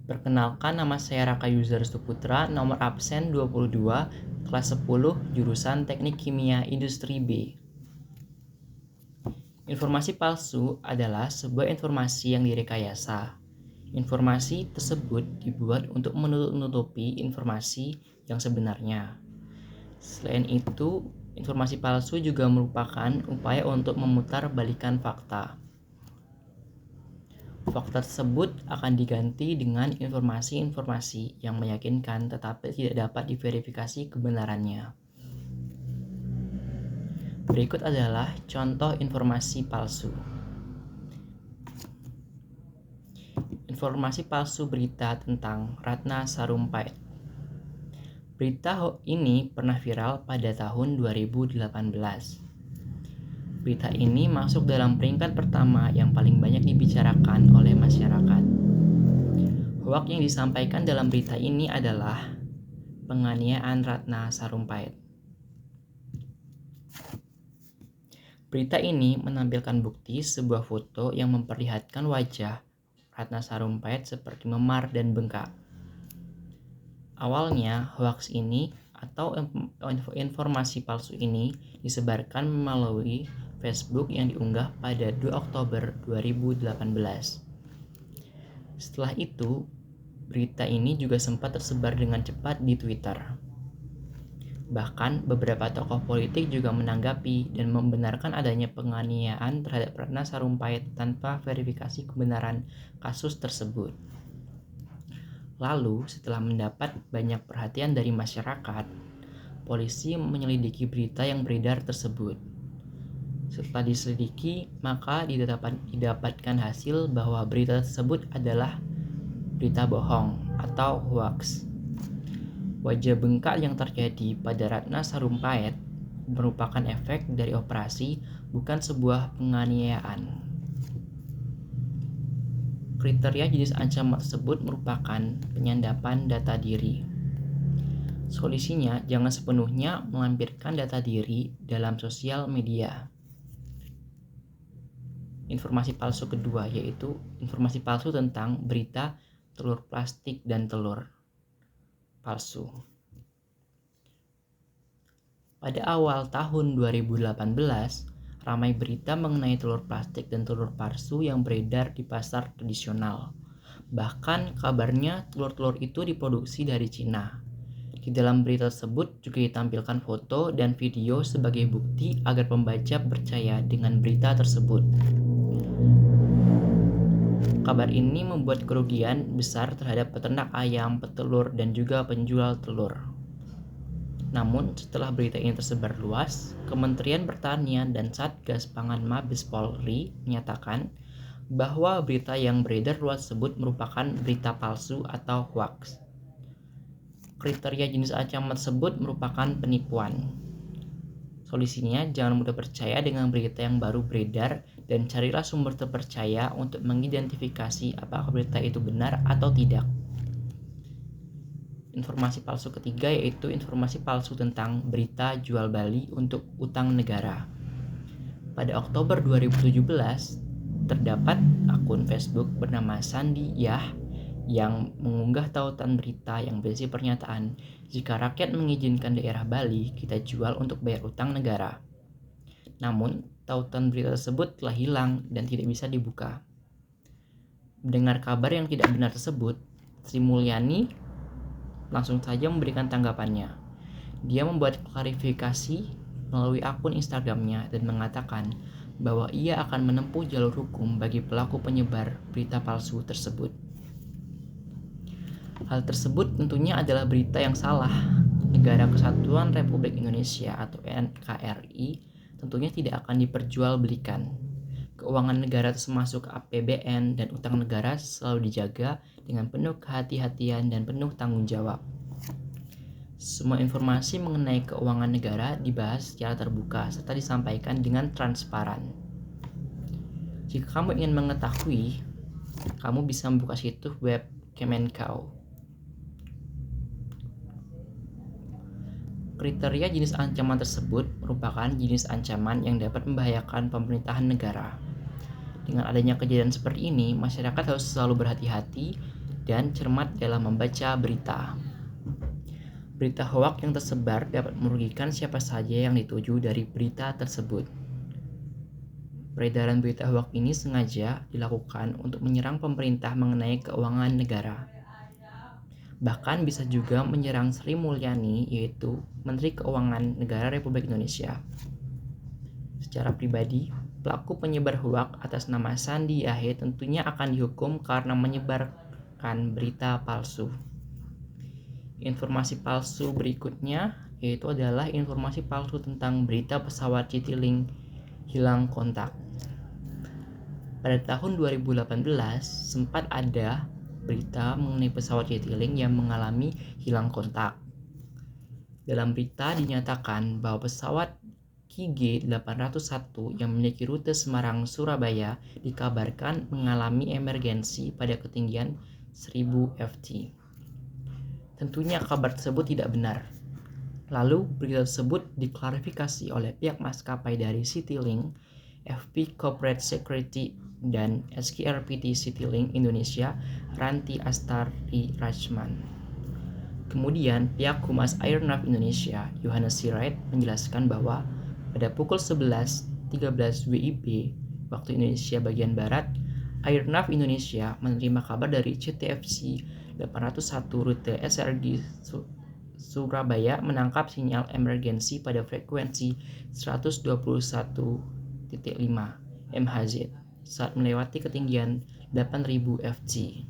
Perkenalkan, nama saya Raka Yuzar Suputra, nomor absen 22, kelas 10, jurusan Teknik Kimia Industri B. Informasi palsu adalah sebuah informasi yang direkayasa. Informasi tersebut dibuat untuk menutupi informasi yang sebenarnya. Selain itu, informasi palsu juga merupakan upaya untuk memutarbalikkan fakta. Fakta tersebut akan diganti dengan informasi-informasi yang meyakinkan tetapi tidak dapat diverifikasi kebenarannya. Berikut adalah contoh informasi palsu. Informasi palsu berita tentang Ratna Sarumpait. Berita ini pernah viral pada tahun 2018. Berita ini masuk dalam peringkat pertama yang paling banyak dibicarakan oleh masyarakat. Hoak yang disampaikan dalam berita ini adalah penganiayaan Ratna Sarumpait. Berita ini menampilkan bukti sebuah foto yang memperlihatkan wajah Ratna Sarumpait seperti memar dan bengkak. Awalnya, hoaks ini atau informasi palsu ini disebarkan melalui Facebook yang diunggah pada 2 Oktober 2018. Setelah itu, berita ini juga sempat tersebar dengan cepat di Twitter. Bahkan beberapa tokoh politik juga menanggapi dan membenarkan adanya penganiayaan terhadap Ratna Sarumpait tanpa verifikasi kebenaran kasus tersebut. Lalu, setelah mendapat banyak perhatian dari masyarakat, polisi menyelidiki berita yang beredar tersebut. Setelah diselidiki, maka didapatkan hasil bahwa berita tersebut adalah berita bohong atau hoaks. Wajah bengkak yang terjadi pada Ratna Sarumpait merupakan efek dari operasi, bukan sebuah penganiayaan. Kriteria jenis ancaman tersebut merupakan penyandapan data diri. Solusinya, jangan sepenuhnya melampirkan data diri dalam sosial media. Informasi palsu kedua yaitu informasi palsu tentang berita telur plastik dan telur palsu. Pada awal tahun 2018, ramai berita mengenai telur plastik dan telur palsu yang beredar di pasar tradisional. Bahkan kabarnya telur-telur itu diproduksi dari Cina. Di dalam berita tersebut juga ditampilkan foto dan video sebagai bukti agar pembaca percaya dengan berita tersebut. Kabar ini membuat kerugian besar terhadap peternak ayam, petelur, dan juga penjual telur. Namun, setelah berita ini tersebar luas, Kementerian Pertanian dan Satgas Pangan Mabes Polri menyatakan bahwa berita yang beredar luas tersebut merupakan berita palsu atau hoaks. Kriteria jenis ancaman tersebut merupakan penipuan. Solusinya, jangan mudah percaya dengan berita yang baru beredar dan carilah sumber terpercaya untuk mengidentifikasi apakah berita itu benar atau tidak. Informasi palsu ketiga yaitu informasi palsu tentang berita jual beli untuk utang negara. Pada Oktober 2017, terdapat akun Facebook bernama Sandi Yah yang mengunggah tautan berita yang berisi pernyataan, jika rakyat mengizinkan daerah Bali, kita jual untuk bayar utang negara. Namun, tautan berita tersebut telah hilang dan tidak bisa dibuka. Mendengar kabar yang tidak benar tersebut, Sri Mulyani langsung saja memberikan tanggapannya. Dia membuat klarifikasi melalui akun Instagramnya dan mengatakan bahwa ia akan menempuh jalur hukum bagi pelaku penyebar berita palsu tersebut. Hal tersebut tentunya adalah berita yang salah. Negara Kesatuan Republik Indonesia atau NKRI tentunya tidak akan diperjualbelikan. Keuangan negara termasuk APBN dan utang negara selalu dijaga dengan penuh kehati-hatian dan penuh tanggung jawab. Semua informasi mengenai keuangan negara dibahas secara terbuka serta disampaikan dengan transparan. Jika kamu ingin mengetahui, kamu bisa membuka situs web Kemenkeu. Kriteria jenis ancaman tersebut merupakan jenis ancaman yang dapat membahayakan pemerintahan negara. Dengan adanya kejadian seperti ini, masyarakat harus selalu berhati-hati dan cermat dalam membaca berita. Berita hoak yang tersebar dapat merugikan siapa saja yang dituju dari berita tersebut. Peredaran berita hoak ini sengaja dilakukan untuk menyerang pemerintah mengenai keuangan negara. Bahkan bisa juga menyerang Sri Mulyani, yaitu Menteri Keuangan Negara Republik Indonesia. Secara pribadi, pelaku penyebar hoak atas nama Sandi Ahe tentunya akan dihukum karena menyebarkan berita palsu. Informasi palsu berikutnya yaitu adalah informasi palsu tentang berita pesawat Citylink hilang kontak. Pada tahun 2018 sempat ada berita mengenai pesawat Citylink yang mengalami hilang kontak. Dalam berita dinyatakan bahwa pesawat KG-801 yang memiliki rute Semarang-Surabaya dikabarkan mengalami emergensi pada ketinggian 1000 ft. Tentunya kabar tersebut tidak benar. Lalu berita tersebut diklarifikasi oleh pihak maskapai dari Citylink, FP Corporate Security dan SKRPT Citylink Indonesia, Ranti Astari Rajman. Kemudian pihak Humas Airnav Indonesia, Yohanes Sirait, menjelaskan bahwa pada pukul 11.13 WIB waktu Indonesia bagian Barat, Airnav Indonesia menerima kabar dari CTFC 801 rute SRD Surabaya menangkap sinyal emergensi pada frekuensi 121.5 MHz saat melewati ketinggian 8.000 ft.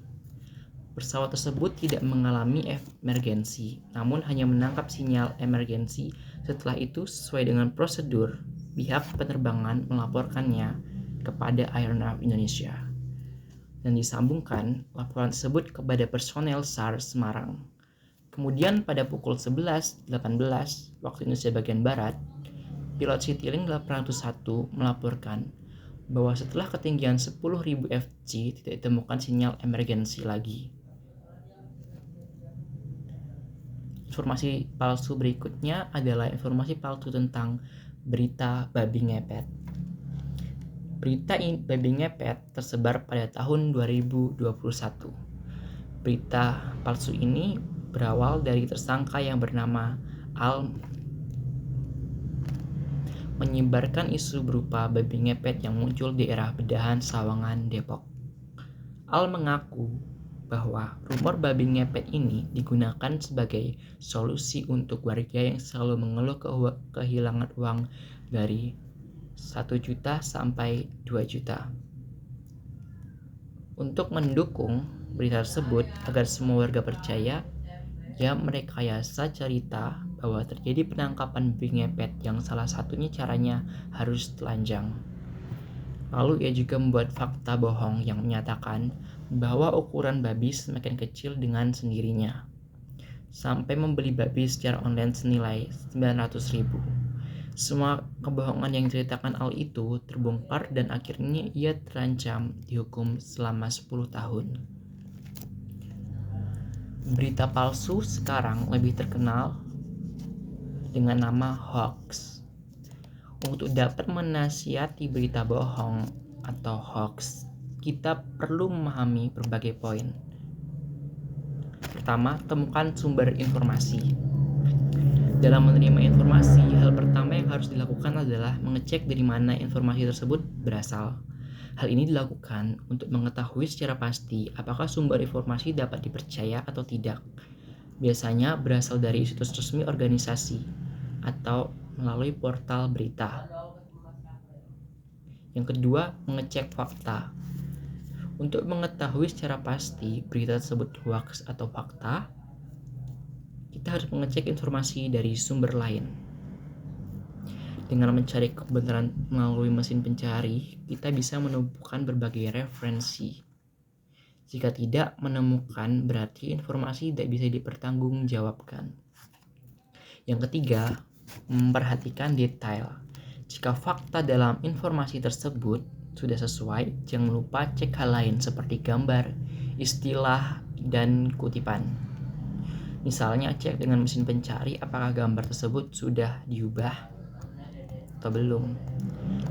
Pesawat tersebut tidak mengalami emergensi, namun hanya menangkap sinyal emergensi. Setelah itu, sesuai dengan prosedur, pihak penerbangan melaporkannya kepada Airnav Indonesia dan disambungkan laporan tersebut kepada personel SAR Semarang. Kemudian pada pukul 11.18 waktu Indonesia bagian Barat, pilot Citylink 801 melaporkan bahwa setelah ketinggian 10.000 ft tidak ditemukan sinyal emergensi lagi. Informasi palsu berikutnya adalah informasi palsu tentang berita babi ngepet. Berita babi ngepet tersebar pada tahun 2021. Berita palsu ini berawal dari tersangka yang bernama Al menyebarkan isu berupa babi ngepet yang muncul di daerah Bedahan, Sawangan, Depok. Al mengaku bahwa rumor babi ngepet ini digunakan sebagai solusi untuk warga yang selalu mengeluh kehilangan uang dari 1 juta sampai 2 juta. Untuk mendukung berita tersebut agar semua warga percaya, ia merekayasa cerita bahwa terjadi penangkapan babi ngepet yang salah satunya caranya harus telanjang. Lalu ia juga membuat fakta bohong yang menyatakan bahwa ukuran babi semakin kecil dengan sendirinya, sampai membeli babi secara online senilai 900.000. Semua kebohongan yang diceritakan Al itu terbongkar dan akhirnya ia terancam dihukum selama 10 tahun. Berita palsu sekarang lebih terkenal dengan nama hoax. Untuk dapat menasihati berita bohong atau hoax, kita perlu memahami berbagai poin. Pertama, temukan sumber informasi. Dalam menerima informasi, hal pertama yang harus dilakukan adalah mengecek dari mana informasi tersebut berasal. Hal ini dilakukan untuk mengetahui secara pasti apakah sumber informasi dapat dipercaya atau tidak. Biasanya berasal dari situs resmi organisasi atau melalui portal berita. Yang kedua, mengecek fakta. Untuk mengetahui secara pasti berita tersebut hoax atau fakta, kita harus mengecek informasi dari sumber lain. Dengan mencari kebenaran melalui mesin pencari, kita bisa menemukan berbagai referensi. Jika tidak menemukan, berarti informasi tidak bisa dipertanggungjawabkan. Yang ketiga, memperhatikan detail. Jika fakta dalam informasi tersebut sudah sesuai, jangan lupa cek hal lain seperti gambar, istilah, dan kutipan. Misalnya, cek dengan mesin pencari apakah gambar tersebut sudah diubah atau belum.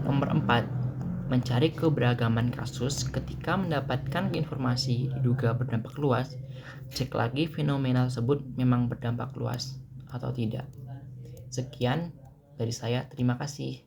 Nomor 4, Mencari keberagaman kasus ketika mendapatkan informasi diduga berdampak luas, cek lagi fenomena tersebut memang berdampak luas atau tidak. Sekian dari saya, terima kasih.